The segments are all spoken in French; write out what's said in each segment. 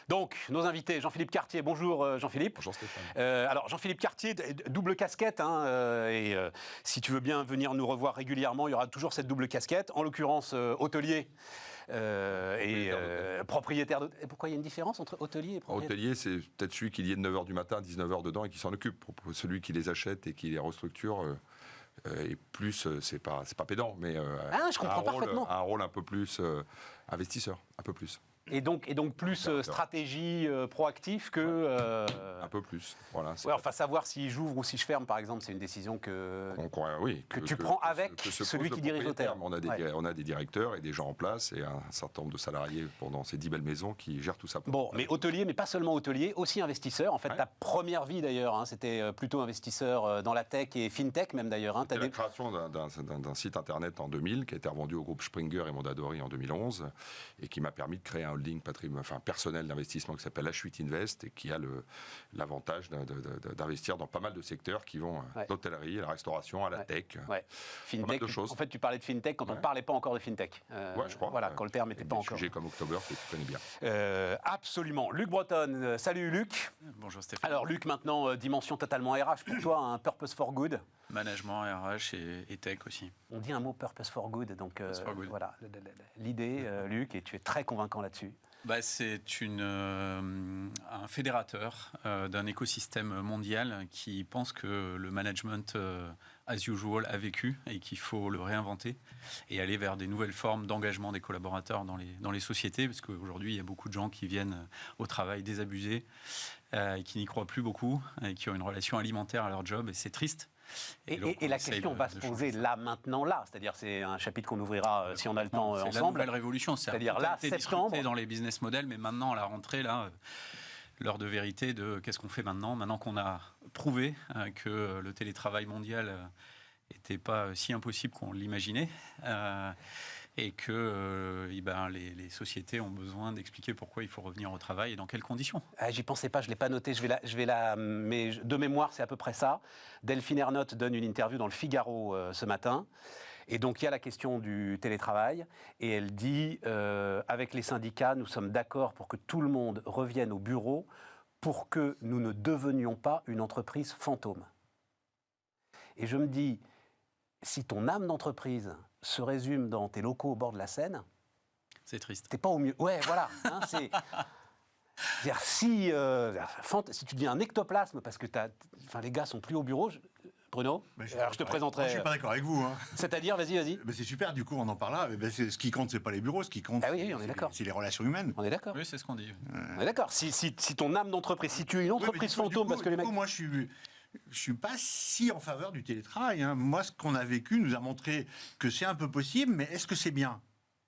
Donc, nos invités, Jean-Philippe Cartier. Bonjour Jean-Philippe. Bonjour Stéphane. Alors, Jean-Philippe Cartier, double casquette. Si tu veux bien venir nous revoir régulièrement, il y aura toujours cette double casquette. En l'occurrence, hôtelier et propriétaire d'hôtel. Pourquoi il y a une différence entre hôtelier et propriétaire ? Hôtelier, c'est peut-être celui qui y est de 9h du matin à 19h dedans et qui s'en occupe. Celui qui les achète et qui les restructure. Et plus, c'est pas pédant, mais je comprends parfaitement. Un rôle un peu plus investisseur, un peu plus. Et donc plus stratégie proactive que... Un peu plus, voilà. Ouais, enfin, savoir si j'ouvre ou si je ferme, par exemple, c'est une décision que tu prends avec celui qui dirige l'hôtel. On a des directeurs et des gens en place et un certain nombre de salariés dans ces 10 belles maisons qui gèrent tout ça. Bon, mais hôtelier, mais pas seulement hôtelier, aussi investisseur. En fait, ta première vie, d'ailleurs, c'était plutôt investisseur dans la tech et fintech, même d'ailleurs. C'était la création d'un site internet en 2000 qui a été revendu au groupe Springer et Mondadori en 2011 et qui m'a permis de créer un holding personnel d'investissement qui s'appelle H8 Invest et qui a l'avantage d'investir dans pas mal de secteurs qui vont l'hôtellerie, à la restauration, à la tech. Fintech, en fait, tu parlais de fintech quand on ne parlait pas encore de fintech. Je crois. Voilà, quand le terme n'était pas encore... Des sujets comme October que tu connais bien. Absolument. Luc Breton, salut Luc. Bonjour Stéphane. Alors Luc, maintenant, dimension totalement RH pour toi, un Purpose for Good. Management, RH et tech aussi. On dit un mot Purpose for Good, donc voilà, l'idée, Luc, et tu es très convaincant là-dessus. C'est un fédérateur d'un écosystème mondial qui pense que le management as usual a vécu et qu'il faut le réinventer et aller vers des nouvelles formes d'engagement des collaborateurs dans les sociétés, parce qu'aujourd'hui, il y a beaucoup de gens qui viennent au travail désabusés et qui n'y croient plus beaucoup et qui ont une relation alimentaire à leur job, et c'est triste. Et la question va se poser là, maintenant, c'est-à-dire c'est un chapitre qu'on ouvrira si on a le temps ensemble. C'est la nouvelle révolution, c'est-à-dire là, septembre, dans les business models, mais maintenant à la rentrée, là, l'heure de vérité de qu'est-ce qu'on fait maintenant qu'on a prouvé que le télétravail mondial n'était pas si impossible qu'on l'imaginait. Et que les sociétés ont besoin d'expliquer pourquoi il faut revenir au travail et dans quelles conditions. J'y pensais pas, je l'ai pas noté, mais de mémoire c'est à peu près ça. Delphine Ernotte donne une interview dans le Figaro ce matin, et donc il y a la question du télétravail, et elle dit avec les syndicats, nous sommes d'accord pour que tout le monde revienne au bureau pour que nous ne devenions pas une entreprise fantôme. Et je me dis, si ton âme d'entreprise se résume dans tes locaux au bord de la Seine, c'est triste. T'es pas au mieux. Ouais, voilà. C'est-à-dire, si tu deviens un ectoplasme parce que les gars sont plus au bureau, Bruno, alors je te présenterai. Moi, je suis pas d'accord avec vous. Hein. C'est-à-dire, vas-y. C'est super, du coup, on en parle là. Ce qui compte, c'est pas les bureaux, ce qui compte, oui, on est d'accord. C'est les relations humaines. On est d'accord. Oui, c'est ce qu'on dit. On est d'accord. Si ton âme d'entreprise, si tu es une entreprise fantôme, parce que les mecs. Moi, je suis pas si en faveur du télétravail. Hein. Moi, ce qu'on a vécu nous a montré que c'est un peu possible, mais est-ce que c'est bien ?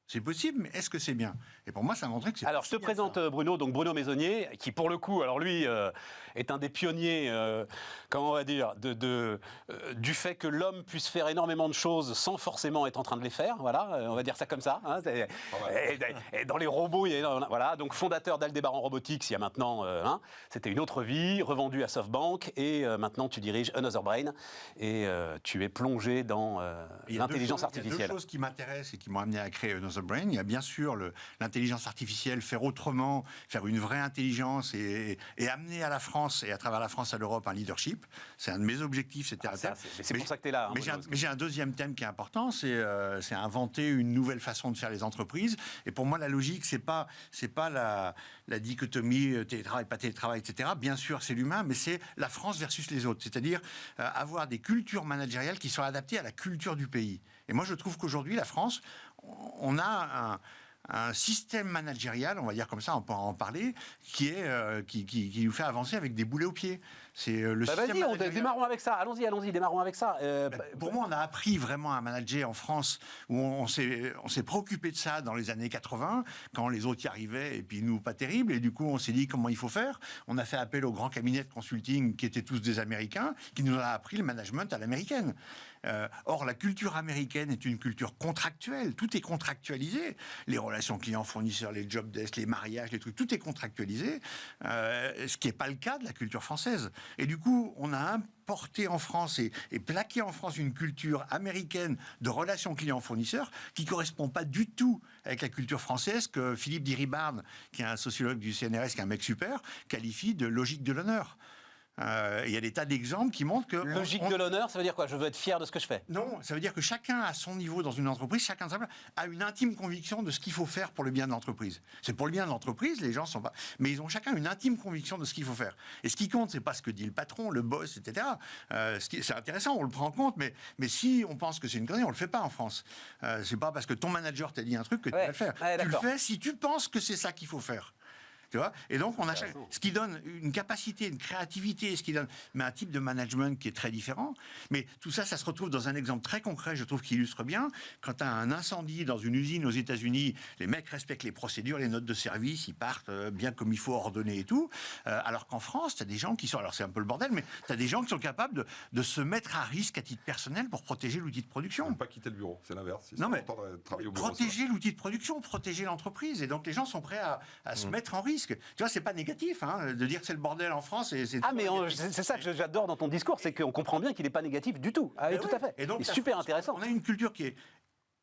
C'est possible, mais est-ce que c'est bien ? Et pour moi, ça a montré que c'est... Alors, je te présente Bruno, donc Bruno Maisonnier, qui pour le coup, alors lui, est un des pionniers, comment on va dire, du fait que l'homme puisse faire énormément de choses sans forcément être en train de les faire, voilà, on va dire ça comme ça. Hein, et dans les robots, voilà, donc fondateur d'Aldebaran Robotics il y a maintenant, c'était une autre vie, revendu à SoftBank, et maintenant tu diriges Another Brain, et tu es plongé dans l'intelligence artificielle. Il y a deux choses qui m'intéressent et qui m'ont amené à créer Another Brain. Il y a bien sûr l'intelligence artificielle, faire autrement, faire une vraie intelligence et amener à la France et à travers la France à l'Europe un leadership. C'est un de mes objectifs, c'était c'est pour ça que tu es là. Mais j'ai un deuxième thème qui est important, c'est inventer une nouvelle façon de faire les entreprises. Et pour moi, la logique, c'est pas la dichotomie télétravail, pas télétravail, etc. Bien sûr, c'est l'humain, mais c'est la France versus les autres. C'est-à-dire avoir des cultures managériales qui sont adaptées à la culture du pays. Et moi, je trouve qu'aujourd'hui, la France, on a un système managérial, on va dire comme ça, on peut en parler, qui nous fait avancer avec des boulets aux pieds. C'est le système vas-y, démarrons avec ça. Allons-y, démarrons avec ça. Pour moi, on a appris vraiment à manager en France, où on s'est préoccupé de ça dans les années 80, quand les autres y arrivaient, et puis nous, pas terrible, et du coup, on s'est dit comment il faut faire. On a fait appel aux grands cabinets de consulting, qui étaient tous des Américains, qui nous ont appris le management à l'américaine. Or, la culture américaine est une culture contractuelle. Tout est contractualisé. Les relations clients-fournisseurs, les job desks, les mariages, les trucs, tout est contractualisé. Ce qui n'est pas le cas de la culture française. Et du coup, on a importé en France et plaqué en France une culture américaine de relations clients-fournisseurs qui ne correspond pas du tout avec la culture française que Philippe Diribarne, qui est un sociologue du CNRS, qui est un mec super, qualifie de logique de l'honneur. Il y a des tas d'exemples qui montrent que... Logique de l'honneur, ça veut dire quoi? Je veux être fier de ce que je fais. Non, ça veut dire que chacun à son niveau dans une entreprise, chacun a une intime conviction de ce qu'il faut faire pour le bien de l'entreprise. C'est pour le bien de l'entreprise, les gens sont pas... Mais ils ont chacun une intime conviction de ce qu'il faut faire. Et ce qui compte, c'est pas ce que dit le patron, le boss, etc. C'est intéressant, on le prend en compte, mais si on pense que c'est une connerie, on le fait pas en France. C'est pas parce que ton manager t'a dit un truc que tu vas le faire. Ouais, tu le fais si tu penses que c'est ça qu'il faut faire. Tu vois, et donc, on a ce qui donne une capacité, une créativité, ce qui donne mais un type de management qui est très différent. Mais tout ça, ça se retrouve dans un exemple très concret, je trouve, qui illustre bien. Quand tu as un incendie dans une usine aux États-Unis, les mecs respectent les procédures, les notes de service, ils partent bien comme il faut, ordonner et tout. Alors qu'en France, tu as des gens qui sont... Alors, c'est un peu le bordel, mais tu as des gens qui sont capables de se mettre à risque à titre personnel pour protéger l'outil de production. Ne pas quitter le bureau, c'est l'inverse. Non, mais travailler au bureau, protéger l'outil de production, protéger l'entreprise. Et donc, les gens sont prêts à se mettre en risque. Tu vois, c'est pas négatif de dire que c'est le bordel en France. C'est ça que j'adore dans ton discours, c'est qu'on comprend bien qu'il n'est pas négatif du tout. Ah, oui, tout à fait. Et donc, c'est super intéressant. On a une culture qui est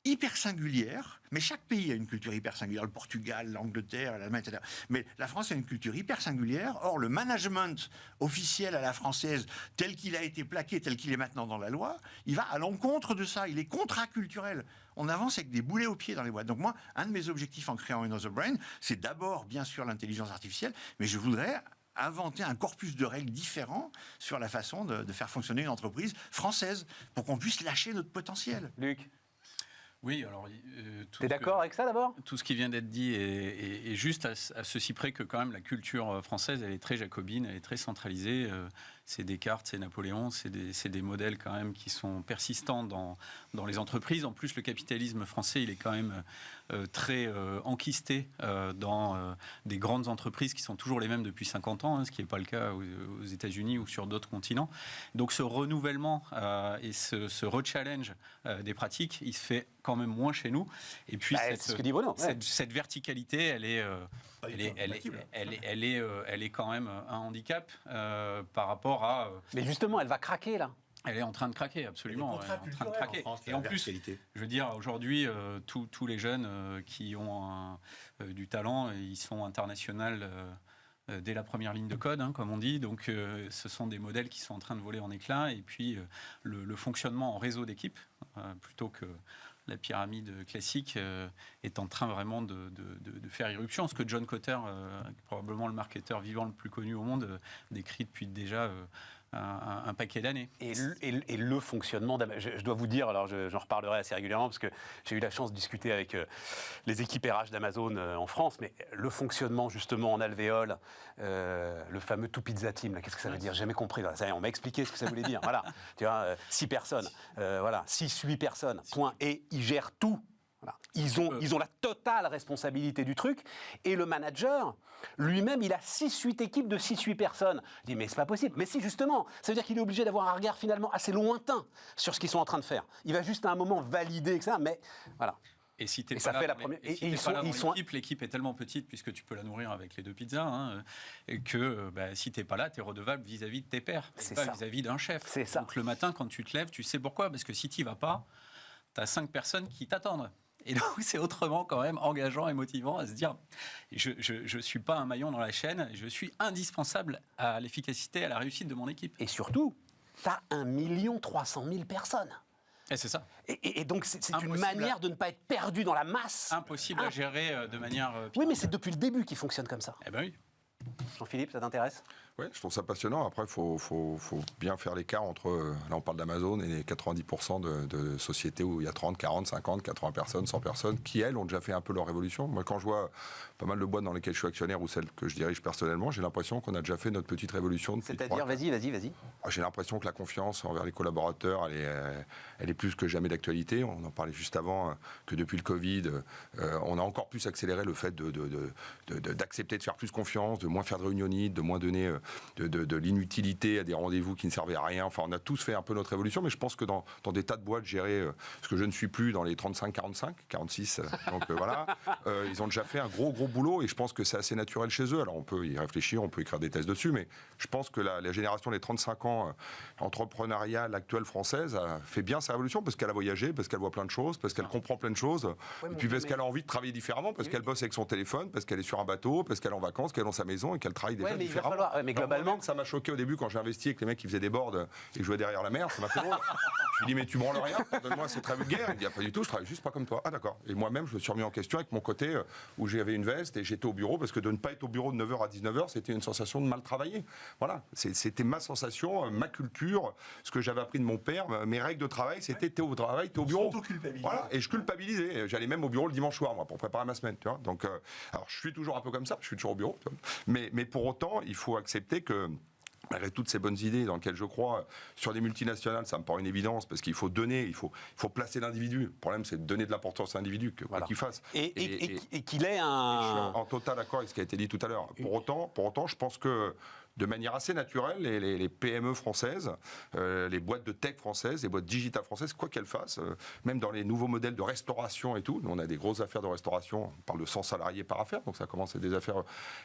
hyper singulière, mais chaque pays a une culture hyper singulière. Le Portugal, l'Angleterre, l'Allemagne, etc. Mais la France a une culture hyper singulière. Or, le management officiel à la française, tel qu'il a été plaqué, tel qu'il est maintenant dans la loi, il va à l'encontre de ça. Il est contraculturel. On avance avec des boulets aux pieds dans les boîtes. Donc moi, un de mes objectifs en créant Another Brain, c'est d'abord, bien sûr, l'intelligence artificielle, mais je voudrais inventer un corpus de règles différents sur la façon de faire fonctionner une entreprise française pour qu'on puisse lâcher notre potentiel. Luc, Oui, alors... tu es d'accord avec ça d'abord? Tout ce qui vient d'être dit est juste à ceci près que quand même la culture française, elle est très jacobine, elle est très centralisée. C'est Descartes, c'est Napoléon, c'est des modèles quand même qui sont persistants dans les entreprises. En plus, le capitalisme français, il est quand même très enquisté dans des grandes entreprises qui sont toujours les mêmes depuis 50 ans, ce qui n'est pas le cas aux États-Unis ou sur d'autres continents. Donc ce renouvellement et ce re-challenge des pratiques, il se fait quand même moins chez nous. Et puis c'est ce que dit Bruno, cette verticalité, elle est quand même un handicap par rapport à... Mais justement, elle va craquer là. Elle est en train de craquer, absolument. Elle est en train de craquer. Et en plus, je veux dire, aujourd'hui, tous les jeunes qui ont du talent, ils sont internationaux dès la première ligne de code, comme on dit. Donc, ce sont des modèles qui sont en train de voler en éclats. Et puis, le fonctionnement en réseau d'équipe, plutôt que la pyramide classique, est en train vraiment de faire irruption. Ce que John Kotter, probablement le marketeur vivant le plus connu au monde, décrit depuis déjà un paquet d'années. Et le fonctionnement, je dois vous dire, alors j'en reparlerai assez régulièrement parce que j'ai eu la chance de discuter avec les équipes RH d'Amazon en France, mais le fonctionnement justement en alvéole, le fameux two pizza team, qu'est-ce que ça veut dire? J'ai jamais compris. Là. Ça y est, on m'a expliqué ce que ça voulait dire. Voilà, tu vois, 6 personnes, 6-8 personnes, point, et ils gèrent tout. Voilà. Ils ont la totale responsabilité du truc. Et le manager, lui-même, il a 6-8 équipes de 6-8 personnes. Je dis, mais c'est pas possible. Mais si, justement, ça veut dire qu'il est obligé d'avoir un regard finalement assez lointain sur ce qu'ils sont en train de faire. Il va juste à un moment valider, etc. Mais voilà. Et si tu ça fait la première. L'équipe est tellement petite, puisque tu peux la nourrir avec les 2 pizzas, que si tu n'es pas là, tu es redevable vis-à-vis de tes pairs, et pas vis-à-vis d'un chef. C'est ça. Donc le matin, quand tu te lèves, tu sais pourquoi. Parce que si tu n'y vas pas, tu as 5 personnes qui t'attendent. Et donc, c'est autrement quand même engageant et motivant à se dire je ne suis pas un maillon dans la chaîne, je suis indispensable à l'efficacité, à la réussite de mon équipe. Et surtout, tu as 1 300 000 personnes. Et c'est ça. Et donc, c'est une manière de ne pas être perdu dans la masse. Impossible à gérer de manière... Oui, mais c'est depuis le début qu'il fonctionne comme ça. Eh ben oui. Jean-Philippe, ça t'intéresse? Oui, je trouve ça passionnant. Après, il faut bien faire l'écart entre, là on parle d'Amazon et les 90% de sociétés où il y a 30, 40, 50, 80 personnes, 100 personnes, qui elles ont déjà fait un peu leur révolution. Moi, quand je vois pas mal de boîtes dans lesquelles je suis actionnaire ou celles que je dirige personnellement, j'ai l'impression qu'on a déjà fait notre petite révolution. C'est-à-dire, vas-y. J'ai l'impression que la confiance envers les collaborateurs, elle est plus que jamais d'actualité. On en parlait juste avant, que depuis le Covid, on a encore plus accéléré le fait d'accepter de faire plus confiance, de moins faire de réunionites, de moins donner de l'inutilité à des rendez-vous qui ne servaient à rien. Enfin, on a tous fait un peu notre évolution, mais je pense que dans des tas de boîtes gérées, parce que je ne suis plus dans les 35-45, 46, donc voilà, ils ont déjà fait un gros boulot et je pense que c'est assez naturel chez eux. Alors on peut y réfléchir, on peut écrire des thèses dessus, mais je pense que la génération des 35 ans entrepreneuriale actuelle française a fait bien sa révolution parce qu'elle a voyagé, parce qu'elle voit plein de choses, parce qu'elle comprend plein de choses, et puis parce qu'elle a envie de travailler différemment, parce qu'elle bosse avec son téléphone, parce qu'elle est sur un bateau, parce qu'elle est en vacances, qu'elle est dans sa maison et qu'elle travaille déjà différemment. Mais globalement, ça m'a choqué au début quand j'ai investi avec les mecs qui faisaient des boards et que je jouais derrière la mer, ça m'a fait drôle. Je lui dis mais tu branles rien, donne-moi, c'est très vulgaire. Il dit pas du tout, je travaille juste pas comme toi. Ah d'accord. Et moi-même je me suis remis en question avec mon côté où j'avais une veste et j'étais au bureau parce que de ne pas être au bureau de 9h à 19h, c'était une sensation de mal travailler. Voilà, c'était ma sensation, ma culture, ce que j'avais appris de mon père, mes règles de travail, c'était t'es au travail, t'es au bureau. Voilà, et je culpabilisais. J'allais même au bureau le dimanche soir moi pour préparer ma semaine, tu vois. Donc alors je suis toujours un peu comme ça, je suis toujours au bureau, tu vois. Mais pour autant, il faut accepter que malgré toutes ces bonnes idées dans lesquelles je crois, sur des multinationales, ça me paraît une évidence, parce qu'il faut donner, il faut placer l'individu. Le problème, c'est de donner de l'importance à l'individu, quoi qu'il fasse. Et qu'il ait Je suis un... en total accord avec ce qui a été dit tout à l'heure. Pour autant, je pense que de manière assez naturelle, les PME françaises, les boîtes de tech françaises, les boîtes digitales françaises, quoi qu'elles fassent, même dans les nouveaux modèles de restauration et tout, nous on a des grosses affaires de restauration, on parle de 100 salariés par affaire, donc ça commence à être des affaires,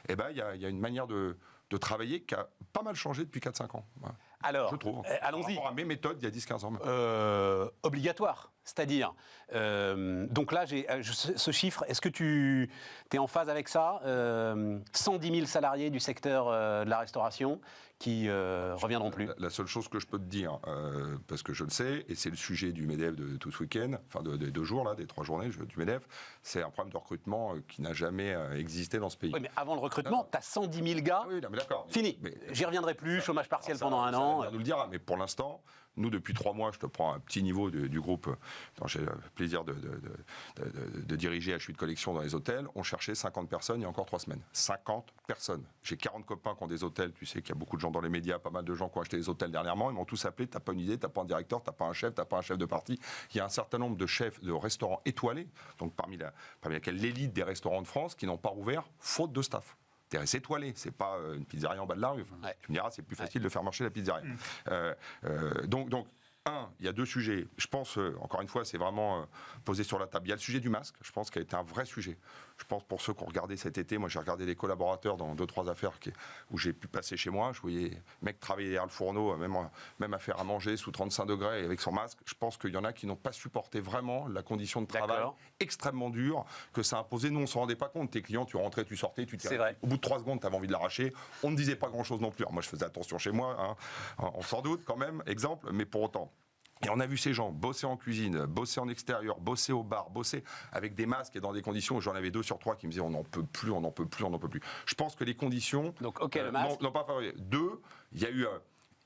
et ben il y a une manière de travailler qui a pas mal changé depuis 4-5 ans. Voilà. Alors, je trouve. allons-y. Par rapport à mes méthodes il y a 10-15 ans. Obligatoire, c'est-à-dire, donc là, ce chiffre, est-ce que tu es en phase avec ça 110 000 salariés du secteur de la restauration qui reviendront plus. La seule chose que je peux te dire, parce que je le sais, et c'est le sujet du MEDEF de tout ce week-end, enfin des 2 jours, là, des 3 journées du MEDEF, c'est un problème de recrutement qui n'a jamais existé dans ce pays. Oui, mais avant le recrutement, tu as 110 000 gars. Ah oui, non, mais d'accord. Fini. J'y reviendrai plus, chômage partiel pendant un an. On nous le dira, mais pour l'instant, nous, depuis 3 mois, je te prends un petit niveau du groupe, j'ai le plaisir de diriger HUI de collection dans les hôtels, on cherchait 50 personnes il y a encore 3 semaines. 50 personnes. J'ai 40 copains qui ont des hôtels, tu sais qu'il y a beaucoup de gens dans les médias, pas mal de gens qui ont acheté des hôtels dernièrement, ils m'ont tous appelé, t'as pas une idée, t'as pas un directeur, t'as pas un chef, t'as pas un chef de partie. Il y a un certain nombre de chefs de restaurants étoilés, donc parmi laquelle l'élite des restaurants de France, qui n'ont pas rouvert faute de staff. C'est étoilé, c'est pas une pizzeria en bas de la rue. Ouais. Tu me diras, c'est plus facile de faire marcher la pizzeria. Donc, il y a 2 sujets. Je pense, encore une fois, c'est vraiment posé sur la table. Il y a le sujet du masque, je pense, qui a été un vrai sujet. Je pense, pour ceux qui ont regardé cet été, moi j'ai regardé des collaborateurs dans 2-3 affaires où j'ai pu passer chez moi. Je voyais mec travailler derrière le fourneau, même à faire à manger sous 35 degrés et avec son masque. Je pense qu'il y en a qui n'ont pas supporté vraiment la condition de travail extrêmement dure que ça imposait. Nous, on ne s'en rendait pas compte. Tes clients, tu rentrais, tu sortais, tu tirais. Au bout de 3 secondes, tu avais envie de l'arracher. On ne disait pas grand-chose non plus. Alors moi, je faisais attention chez moi, hein. On s'en doute quand même, exemple, mais pour autant. Et on a vu ces gens bosser en cuisine, bosser en extérieur, bosser au bar, bosser avec des masques et dans des conditions où j'en avais 2 sur 3 qui me disaient on n'en peut plus, on n'en peut plus, on n'en peut plus. Je pense que les conditions... Donc, ok, le masque. Non, pas favori. 2,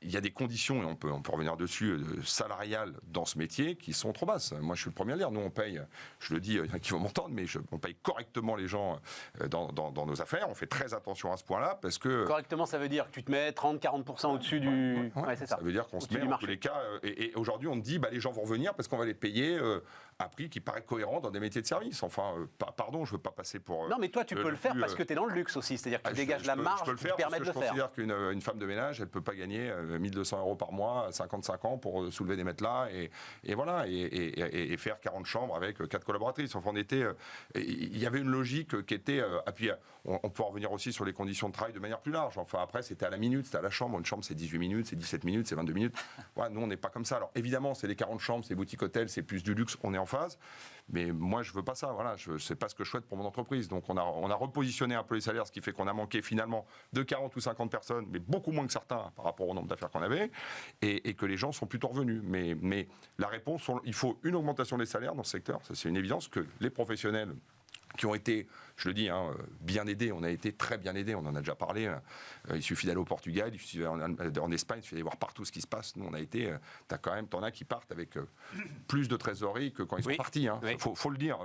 il y a des conditions, et on peut revenir dessus, salariales dans ce métier qui sont trop basses. Moi, je suis le premier à le dire. Nous, on paye, je le dis, il y en a qui vont m'entendre, mais on paye correctement les gens dans nos affaires. On fait très attention à ce point-là parce que... Correctement, ça veut dire que tu te mets 30-40% au-dessus du... Ouais, c'est ça. Ça veut dire qu'on se met en tous les cas... Et aujourd'hui, on te dit, les gens vont revenir parce qu'on va les payer un prix qui paraît cohérent dans des métiers de service. Enfin, pardon, je ne veux pas passer pour... Non, mais toi, tu peux le faire parce que tu es dans le luxe aussi. C'est-à-dire que tu dégages la marge qui te permet de le faire. Je considère qu'une femme de ménage, elle ne peut pas gagner 1 200 € par mois à 55 ans pour soulever des matelas et voilà, et faire 40 chambres avec 4 collaboratrices. Enfin, il y avait une logique qui était... puis, on peut en revenir aussi sur les conditions de travail de manière plus large. Enfin, après, c'était à la minute, c'était à la chambre. Une chambre, c'est 18 minutes, c'est 17 minutes, c'est 22 minutes. Ouais, nous, on n'est pas comme ça. Alors, évidemment, c'est les 40 chambres, c'est boutique hôtel, c'est plus du luxe, on est en phase. Mais moi, je veux pas ça. Voilà, c'est pas ce que je souhaite pour mon entreprise. Donc, on a repositionné un peu les salaires, ce qui fait qu'on a manqué finalement de 40 ou 50 personnes, mais beaucoup moins que certains par rapport au nombre d'affaires qu'on avait, et que les gens sont plutôt revenus. Mais la réponse, il faut une augmentation des salaires dans ce secteur. Ça, c'est une évidence que les professionnels qui ont été, je le dis, bien aidés. On a été très bien aidés, on en a déjà parlé. Il suffit d'aller au Portugal, il suffit d'aller en Espagne, il suffit d'aller voir partout ce qui se passe. Nous, on a été, t'en as qui partent avec plus de trésorerie que quand ils sont partis. Faut le dire.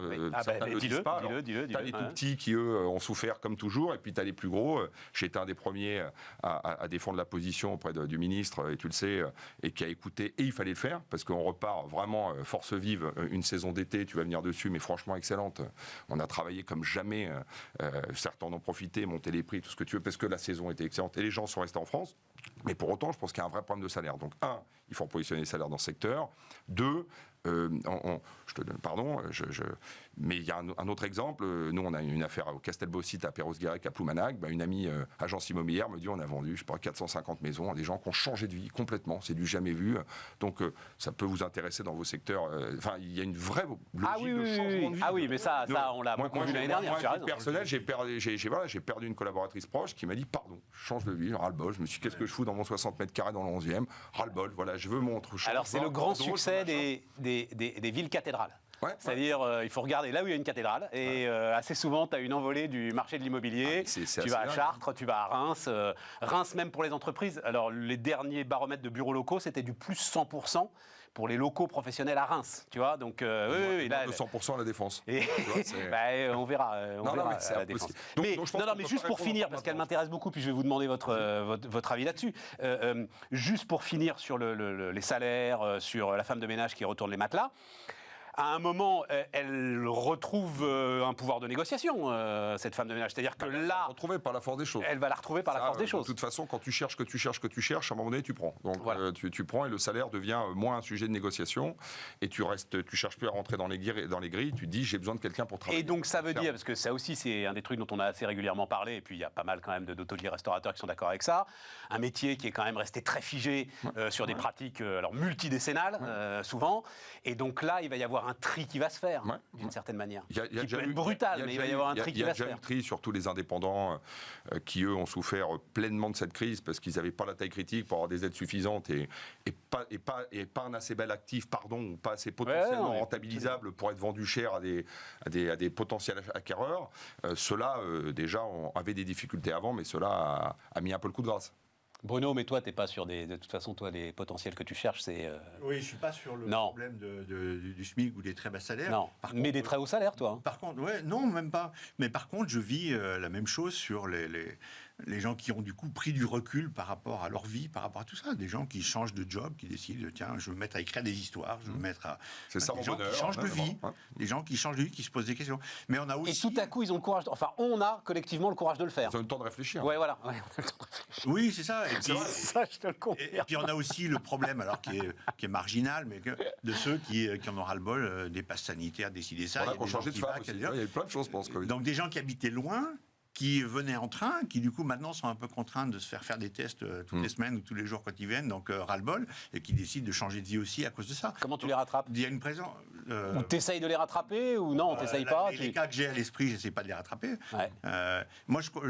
Certains ne le disent pas. T'as les tout petits qui, eux, ont souffert comme toujours, et puis t'as les plus gros. J'étais un des premiers à défendre la position auprès du ministre, et tu le sais, et qui a écouté, et il fallait le faire, parce qu'on repart vraiment force vive une saison d'été, tu vas venir dessus, mais franchement excellente. On a travaillé comme jamais. Certains en ont profité, monté les prix, tout ce que tu veux, parce que la saison était excellente et les gens sont restés en France. Mais pour autant, je pense qu'il y a un vrai problème de salaire. Donc, un, il faut positionner les salaires dans ce secteur. Deux, je te donne, pardon, mais il y a un autre exemple. Nous, on a une affaire au Castelbaucite à Perros-Guirec, à Ploumanac. Une amie agence immobilière me dit on a vendu, je sais pas, 450 maisons à des gens qui ont changé de vie complètement. C'est du jamais vu. Donc, ça peut vous intéresser dans vos secteurs. Enfin, il y a une vraie logique de changement de vie. Ah oui, mais ça, on l'a beaucoup vu l'année dernière. Moi, personnel, j'ai perdu une collaboratrice proche qui m'a dit pardon, je change de vie, ras-le-bol. Je me suis dit, qu'est-ce que je fous dans mon 60 mètres carrés dans le 11e, ras-le-bol. Voilà, je veux mon autre chose. Alors, c'est le grand succès des villes cathédrales. Ouais, c'est-à-dire, il faut regarder là où il y a une cathédrale. Et assez souvent, tu as une envolée du marché de l'immobilier. Tu vas à Chartres, tu vas à Reims. Reims, même pour les entreprises. Alors, les derniers baromètres de bureaux locaux, c'était du plus 100% pour les locaux professionnels à Reims. Tu vois, donc, oui, là, de 100% à la Défense. Et on verra. On verra à la Défense. Mais juste pour finir, parce qu'elle m'intéresse beaucoup, puis je vais vous demander votre avis là-dessus. Juste pour finir sur les salaires, sur la femme de ménage qui retourne les matelas. À un moment, elle retrouve un pouvoir de négociation, cette femme de ménage. C'est-à-dire que là... Elle va la retrouver par la force des choses. Elle va la retrouver par la force des choses. De toute façon, quand tu cherches, à un moment donné, tu prends. Donc, voilà. tu prends et le salaire devient moins un sujet de négociation. Et tu cherches plus à rentrer dans les grilles. Tu dis, j'ai besoin de quelqu'un pour travailler. Et donc, ça veut dire, parce que ça aussi, c'est un des trucs dont on a assez régulièrement parlé, et puis il y a pas mal quand même d'hôteliers restaurateurs qui sont d'accord avec ça, un métier qui est quand même resté très figé sur des pratiques multidécennales, souvent. Et donc là, il va y avoir un tri qui va se faire, d'une certaine manière. Qui peut être brutal, mais il va y avoir un tri qui va se faire. Il y a déjà eu le tri sur tous les indépendants qui, eux, ont souffert pleinement de cette crise parce qu'ils n'avaient pas la taille critique pour avoir des aides suffisantes et pas un assez bel actif, ou pas assez potentiellement rentabilisable pour être vendu cher à des potentiels acquéreurs. Ceux-là, déjà, avaient des difficultés avant, mais cela a mis un peu le coup de grâce. Bruno, mais toi, t'es pas sur de toute façon, toi, les potentiels que tu cherches, c'est... Oui, je suis pas sur le problème du SMIC ou des très bas salaires. Non, mais des très hauts salaires, toi. Par contre, non, même pas. Mais par contre, je vis la même chose sur les gens qui ont du coup pris du recul par rapport à leur vie, par rapport à tout ça. Des gens qui changent de job, qui décident, tiens, je veux me mettre à écrire des histoires, je veux me mettre à... C'est ça, des gens qui changent de vie, des gens qui changent de vie, qui se posent des questions. Mais on a aussi... Et tout à coup, ils ont le courage... Enfin, on a collectivement le courage de le faire. Ils ont le temps de réfléchir. Ouais, voilà. Ouais, on a le temps de réfléchir. Oui, c'est ça. Et puis, ça, je te le confirme. Et puis on a aussi le problème, alors qui est marginal, mais de ceux qui en ont ras-le-bol des passes sanitaires, décider ça. Voilà, qu'on changeait de phare aussi. Il y a eu plein de choses, je pense. Donc des gens qui habitaient loin, qui venaient en train, qui du coup maintenant sont un peu contraints de se faire des tests toutes les semaines ou tous les jours quand ils viennent, donc ras-le-bol, et qui décident de changer de vie aussi à cause de ça. Comment tu les rattrapes ? Il y a une présence... Ou t'essayes de les rattraper, ou non, t'essayes pas. Les cas que j'ai à l'esprit, j'essaie pas de les rattraper. Ouais.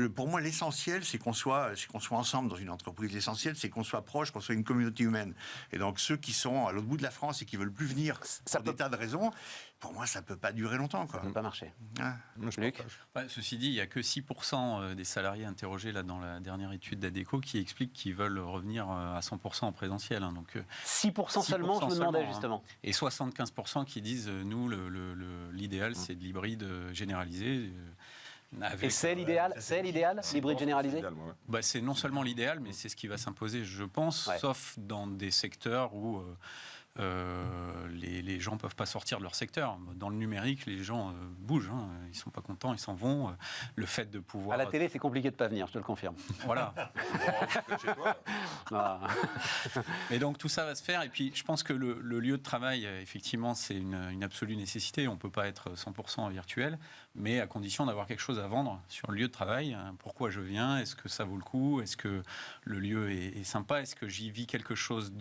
Pour moi, l'essentiel, c'est qu'on soit ensemble dans une entreprise. L'essentiel, c'est qu'on soit proche, qu'on soit une communauté humaine. Et donc ceux qui sont à l'autre bout de la France et qui veulent plus venir pour des tas de raisons, pour moi, ça peut pas durer longtemps, quoi. Ça peut pas marcher. Luc ? Ceci dit, il n'y a que 6% des salariés interrogés là, dans la dernière étude d'Adecco qui expliquent qu'ils veulent revenir à 100% en présentiel. Hein, donc, 6% seulement, je me demandais justement. Et 75% qui disent, nous, l'idéal, c'est de l'hybride généralisé. Et c'est l'idéal, l'hybride généralisé ? C'est non seulement l'idéal, mais c'est ce qui va s'imposer, je pense, sauf dans des secteurs où... les gens ne peuvent pas sortir de leur secteur. Dans le numérique, les gens bougent. Hein. Ils ne sont pas contents, ils s'en vont. Le fait de pouvoir... À la télé, c'est compliqué de ne pas venir, je te le confirme. Voilà. Et donc, tout ça va se faire. Et puis, je pense que le lieu de travail, effectivement, c'est une absolue nécessité. On ne peut pas être 100% virtuel, mais à condition d'avoir quelque chose à vendre sur le lieu de travail. Pourquoi je viens ? Est-ce que ça vaut le coup ? Est-ce que le lieu est sympa ? Est-ce que j'y vis quelque chose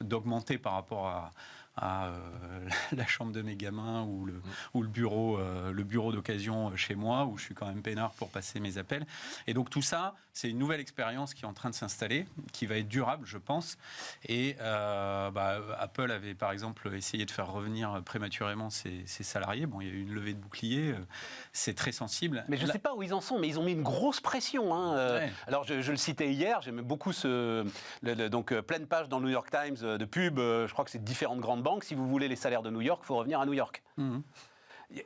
d'augmenté par rapport à la chambre de mes gamins ou le bureau d'occasion chez moi où je suis quand même peinard pour passer mes appels. Et donc tout ça, c'est une nouvelle expérience qui est en train de s'installer, qui va être durable, je pense. Et Apple avait par exemple essayé de faire revenir prématurément ses salariés. Bon, il y a eu une levée de bouclier, c'est très sensible. Mais je ne sais pas où ils en sont, mais ils ont mis une grosse pression. Hein. Alors je le citais hier, j'aimais beaucoup pleine page dans le New York Times de pub. Je crois que c'est différentes grandes banques. Si vous voulez les salaires de New York, il faut revenir à New York.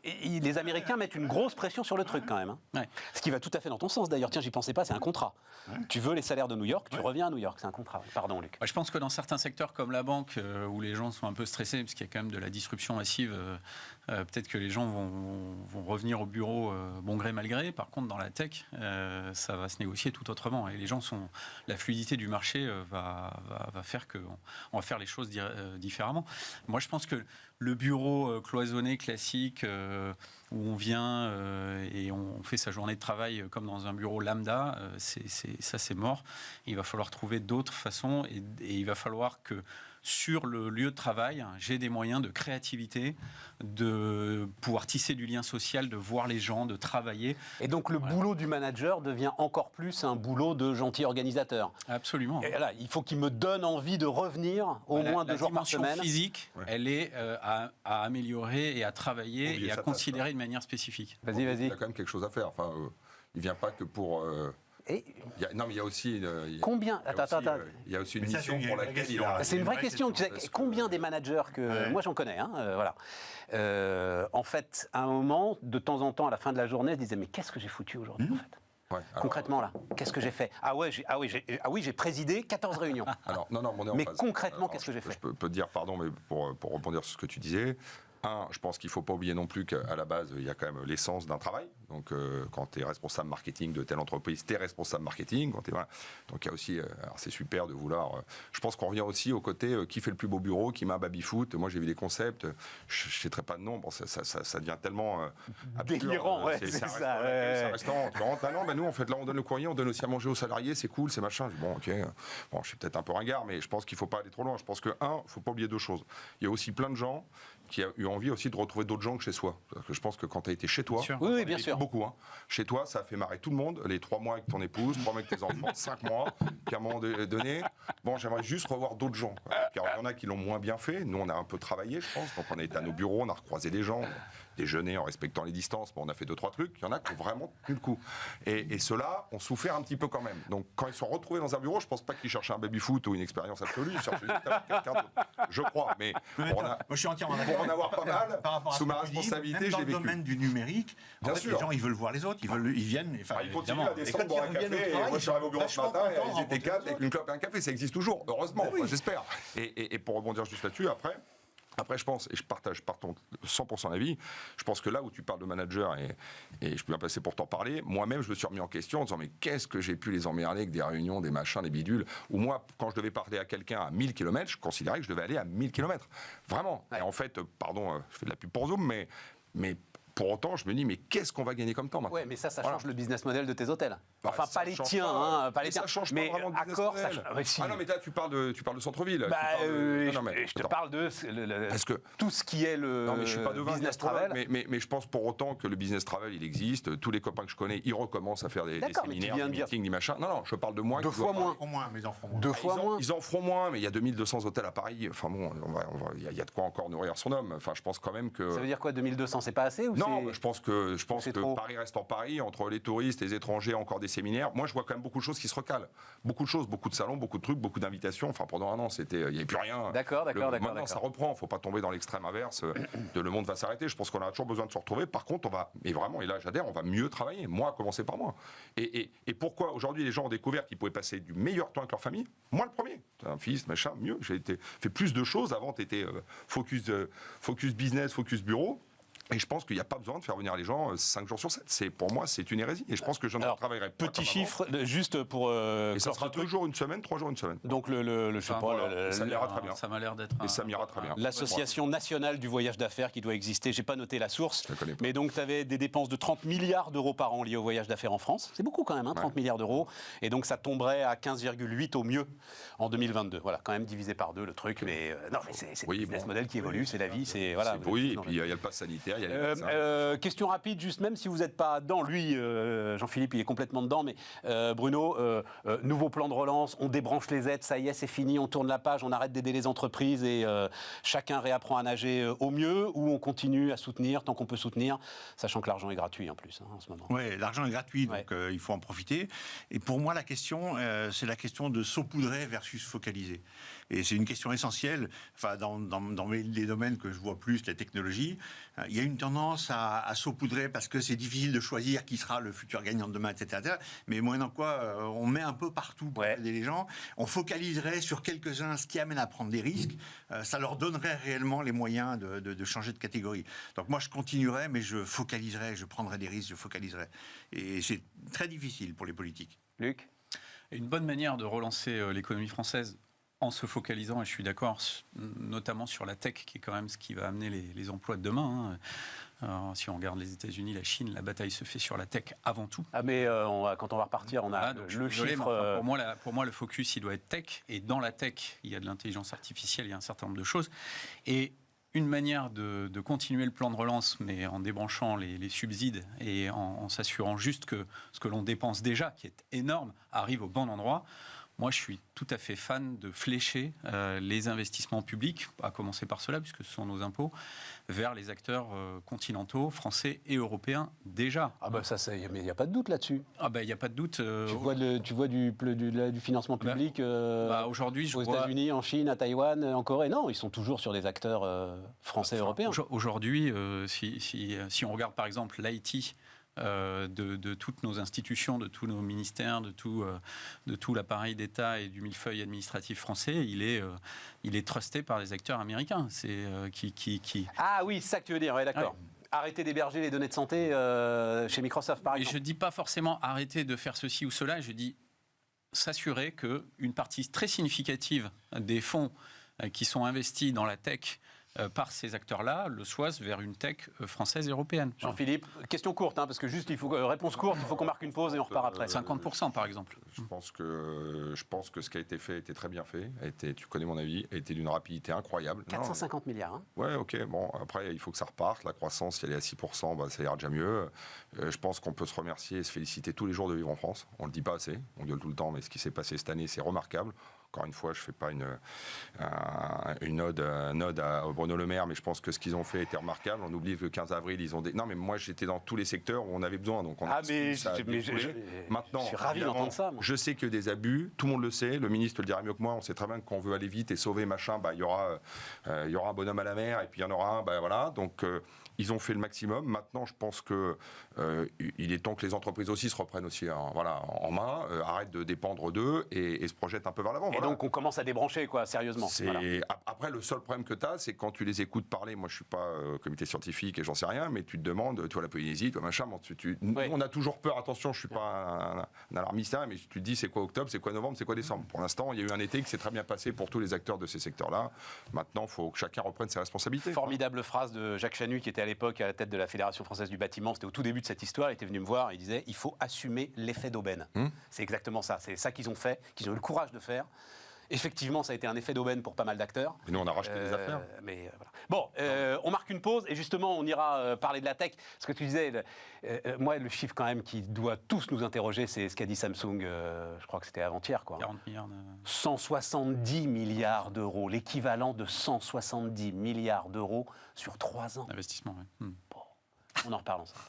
les Américains mettent une grosse pression sur le truc quand même. Hein. Ouais. Ce qui va tout à fait dans ton sens d'ailleurs. Tiens, j'y pensais pas, c'est un contrat. Tu veux les salaires de New York, tu reviens à New York, c'est un contrat. Pardon, Luc. Je pense que dans certains secteurs comme la banque, où les gens sont un peu stressés, parce qu'il y a quand même de la disruption massive, peut-être que les gens vont revenir au bureau bon gré mal gré. Par contre, dans la tech, ça va se négocier tout autrement. Et les gens la fluidité du marché va faire qu'on va faire les choses différemment. Moi, je pense que le bureau cloisonné classique où on vient et on fait sa journée de travail comme dans un bureau lambda, ça c'est mort. Il va falloir trouver d'autres façons et il va falloir que sur le lieu de travail, j'ai des moyens de créativité, de pouvoir tisser du lien social, de voir les gens, de travailler. Et donc le boulot du manager devient encore plus un boulot de gentil organisateur. Absolument. Et là, il faut qu'il me donne envie de revenir au moins 2 jours par semaine. La dimension physique, elle est à améliorer et à travailler et à considérer de manière spécifique. Vas-y. Il y a quand même quelque chose à faire. Enfin, il ne vient pas que pour... Et non, mais il y a aussi... combien Attends. Il y a aussi une mission pour laquelle il a... C'est une vraie question. Tu sais, combien des managers que... Moi, j'en connais. Hein, voilà. En fait, à un moment, de temps en temps, à la fin de la journée, je disais, mais qu'est-ce que j'ai foutu aujourd'hui, en fait Ouais, alors, concrètement, là, qu'est-ce que j'ai fait ? Oui, j'ai présidé 14 réunions. Alors, non, on est en mais phase. concrètement, qu'est-ce que j'ai fait ? Je peux te dire, pardon, mais pour rebondir sur ce que tu disais, je pense qu'il ne faut pas oublier non plus qu'à la base, il y a quand même l'essence d'un travail. Donc, quand tu es responsable marketing de telle entreprise, tu es responsable marketing. Voilà. Donc, il y a aussi, alors c'est super de vouloir... je pense qu'on revient aussi au côté qui fait le plus beau bureau, qui m'a un baby-foot. Moi, j'ai vu des concepts, je ne citerai pas de nom, bon, ça devient tellement... délirant, ouais, c'est ça. C'est un restaurant. Tu rentres, non, nous, on donne le courrier, on donne aussi à manger aux salariés, c'est cool, c'est machin. Bon, ok. Bon, je suis peut-être un peu ringard, mais je pense qu'il ne faut pas aller trop loin. Je pense que, il ne faut pas oublier 2 choses. Il y a aussi plein de gens qui a eu envie aussi de retrouver d'autres gens que chez soi. Parce que je pense que quand tu as été chez toi, oui, bien sûr. Beaucoup, hein. Chez toi, ça a fait marrer tout le monde, les 3 mois avec ton épouse, 3 mois avec tes enfants, 5 mois, qu'à un moment donné, bon, j'aimerais juste revoir d'autres gens. Quoi. Car il y en a qui l'ont moins bien fait, nous on a un peu travaillé, je pense, donc on a été à nos bureaux, on a recroisé des gens, déjeuner en respectant les distances, bon, on a fait 2-3 trucs, il y en a qui ont vraiment tenu le coup. Et ceux-là ont souffert un petit peu quand même. Donc quand ils sont retrouvés dans un bureau, je pense pas qu'ils cherchaient un baby-foot ou une expérience absolue, ils cherchaient quelqu'un d'autre, je crois. Mais moi, je suis entièrement d'accord. Pour en avoir pas mal, par rapport à sous ce ma que tu dis, responsabilité, même je l'ai dans le vécu. domaine du numérique, Bien en fait, sûr. les gens, ils veulent voir les autres, ils viennent. Enfin, Ils continuent évidemment. à descendre, boire un café. Et moi, je suis arrivé au bureau ce matin, et ils étaient 4 avec une clope et un café. Ça existe toujours, heureusement, j'espère. Et pour rebondir juste là-dessus, après, je pense, et je partage 100% l'avis, je pense que là où tu parles de manager, et je peux bien passer pour t'en parler, moi-même, je me suis remis en question en disant, mais qu'est-ce que j'ai pu les emmerder avec des réunions, des machins, des bidules, où moi, quand je devais parler à quelqu'un à 1000 km, je considérais que je devais aller à 1000 km. Vraiment. Ouais. Et en fait, pardon, je fais de la pub pour Zoom, mais pour autant, je me dis, mais qu'est-ce qu'on va gagner comme temps maintenant ? Ouais, mais ça change le business model de tes hôtels. Enfin, ça pas les change tiens, pas. Pas les tiens. Ça change mais pas vraiment de business Accor, model. ça change. Si. Ah non, mais là, tu parles de centre-ville. Je te parle de tout ce qui est le non, mais je suis pas devin business travel. Mais je pense pour autant que le business travel, il existe. Tous les copains que je connais, ils recommencent à faire des séminaires, des meetings, des machins. Non, je parle de moi. 2 fois moins. Ils en feront moins, mais il y a 2200 hôtels à Paris. Enfin bon, il y a de quoi encore nourrir son homme. Enfin, je pense quand même que... Ça veut dire quoi, 2200, c'est pas assez ou non, je pense que Paris reste en Paris, entre les touristes, les étrangers, encore des séminaires. Moi, je vois quand même beaucoup de choses qui se recalent. Beaucoup de choses, beaucoup de salons, beaucoup de trucs, beaucoup d'invitations. Enfin, pendant 1 an, il n'y avait plus rien. D'accord. Maintenant, ça reprend. Il ne faut pas tomber dans l'extrême inverse de le monde va s'arrêter. Je pense qu'on a toujours besoin de se retrouver. Par contre, et vraiment, et là, j'adhère, on va mieux travailler. Moi, à commencer par moi. Et pourquoi aujourd'hui les gens ont découvert qu'ils pouvaient passer du meilleur temps avec leur famille ? Moi, le premier. Un fils, machin, mieux. J'ai fait plus de choses. Avant, tu étais focus business, focus bureau. Et je pense qu'il n'y a pas besoin de faire venir les gens 5 jours sur 7. Pour moi, c'est une hérésie. Et je pense que je ne travaillerai pas. Petit chiffre, juste pour... et ça sera 2 jours une semaine, 3 jours une semaine. Donc ça m'ira très bien. Ça m'a l'air d'être... Et ça m'ira très bien. L'Association nationale du voyage d'affaires qui doit exister. J'ai pas noté la source. Je la connais pas. Mais donc, tu avais des dépenses de 30 milliards d'euros par an liées au voyage d'affaires en France. C'est beaucoup quand même, 30 milliards d'euros. Et donc, ça tomberait à 15,8 au mieux en 2022. Voilà, quand même divisé par 2 le truc. Mais non, mais c'est le business model qui évolue, c'est la vie. Oui, et puis il y a le pass sanitaire, il y a les vaccins. Question rapide, juste même si vous n'êtes pas dedans, lui, Jean-Philippe, il est complètement dedans, mais Bruno, nouveau plan de relance, on débranche les aides, ça y est, c'est fini, on tourne la page, on arrête d'aider les entreprises et chacun réapprend à nager au mieux, ou on continue à soutenir tant qu'on peut soutenir, sachant que l'argent est gratuit en plus en ce moment. Oui, l'argent est gratuit, donc il faut en profiter. Et pour moi, la question, c'est la question de saupoudrer versus focaliser. Et c'est une question essentielle. Enfin, dans les domaines que je vois plus, la technologie, il y a une tendance à saupoudrer parce que c'est difficile de choisir qui sera le futur gagnant de demain, etc. Mais moyennant quoi, on met un peu partout pour aider les gens. On focaliserait sur quelques-uns, ce qui amène à prendre des risques. Ça leur donnerait réellement les moyens de changer de catégorie. Donc moi, je continuerai, mais je focaliserai, je prendrai des risques, je focaliserai. Et c'est très difficile pour les politiques. Luc ? Une bonne manière de relancer l'économie française en se focalisant, et je suis d'accord, notamment sur la tech, qui est quand même ce qui va amener les emplois de demain. Alors, si on regarde les États-Unis, la Chine, la bataille se fait sur la tech avant tout. Ah mais quand on va repartir, on a le chiffre... Pour moi, le focus, il doit être tech. Et dans la tech, il y a de l'intelligence artificielle, il y a un certain nombre de choses. Et une manière de continuer le plan de relance, mais en débranchant les subsides et en s'assurant juste que ce que l'on dépense déjà, qui est énorme, arrive au bon endroit. Moi, je suis tout à fait fan de flécher les investissements publics, à commencer par cela, puisque ce sont nos impôts, vers les acteurs continentaux, français et européens déjà. Ah bah ça, il n'y a pas de doute là-dessus. Ah bah il n'y a pas de doute. Tu vois du financement public aujourd'hui, aux États-Unis, en Chine, à Taïwan, en Corée. Non, ils sont toujours sur des acteurs français et européens. Aujourd'hui, si on regarde par exemple l'IT, de toutes nos institutions, de tous nos ministères, de tout l'appareil d'État et du millefeuille administratif français, il est trusté par des acteurs américains. C'est qui... Ah oui, c'est ça que tu veux dire, ouais, d'accord. Ouais. Arrêter d'héberger les données de santé chez Microsoft, par exemple. Et je ne dis pas forcément arrêter de faire ceci ou cela, je dis s'assurer qu'une partie très significative des fonds qui sont investis dans la tech par ces acteurs-là, le soient vers une tech française et européenne. Jean-Philippe, question courte, parce que juste, réponse courte, il faut qu'on marque une pause et on repart après. 50% par exemple. Je pense que ce qui a été fait était très bien fait, tu connais mon avis, a été d'une rapidité incroyable. 450 milliards. Ouais, ok, bon, après il faut que ça reparte, la croissance, si elle est à 6%, ça ira déjà mieux. Je pense qu'on peut se remercier et se féliciter tous les jours de vivre en France, on ne le dit pas assez, on gueule tout le temps, mais ce qui s'est passé cette année, c'est remarquable. Encore une fois, je ne fais pas une ode à Bruno Le Maire, mais je pense que ce qu'ils ont fait était remarquable. On oublie que le 15 avril, ils ont des... Non, mais moi, j'étais dans tous les secteurs où on avait besoin. Donc on a Maintenant, je suis ravi d'entendre ça. Moi. Je sais que des abus, tout le monde le sait. Le ministre le dira mieux que moi. On sait très bien que quand on veut aller vite et sauver machin, il y aura un bonhomme à la mer et puis il y en aura un. Voilà. Donc ils ont fait le maximum. Maintenant, je pense que il est temps que les entreprises aussi se reprennent aussi en main, arrêtent de dépendre d'eux et se projettent un peu vers l'avant. Et donc on commence à débrancher, sérieusement. Après, le seul problème que tu as, c'est quand tu les écoutes parler. Moi, je suis pas comité scientifique et j'en sais rien, mais tu te demandes, tu vois la Polynésie, toi machin. On a toujours peur. Attention, je suis pas un alarmiste, mais tu te dis c'est quoi octobre, c'est quoi novembre, c'est quoi décembre. Pour l'instant, il y a eu un été qui s'est très bien passé pour tous les acteurs de ces secteurs-là. Maintenant, il faut que chacun reprenne ses responsabilités. Formidable phrase de Jacques Chanu, qui était à l'époque à la tête de la Fédération française du bâtiment. C'était au tout début de cette histoire. Il était venu me voir et il disait il faut assumer l'effet d'aubaine. C'est exactement ça. C'est ça qu'ils ont fait, qu'ils ont eu le courage de faire. Effectivement, ça a été un effet d'aubaine pour pas mal d'acteurs. Et nous, on a racheté des affaires. Mais voilà. Bon, on marque une pause et justement, on ira parler de la tech. Ce que tu disais, moi, le chiffre quand même qui doit tous nous interroger, c'est ce qu'a dit Samsung, je crois que c'était avant-hier. 40 milliards. 170 milliards d'euros, l'équivalent de 170 milliards d'euros sur 3 ans. Investissement, oui. Bon, on en reparle ensemble.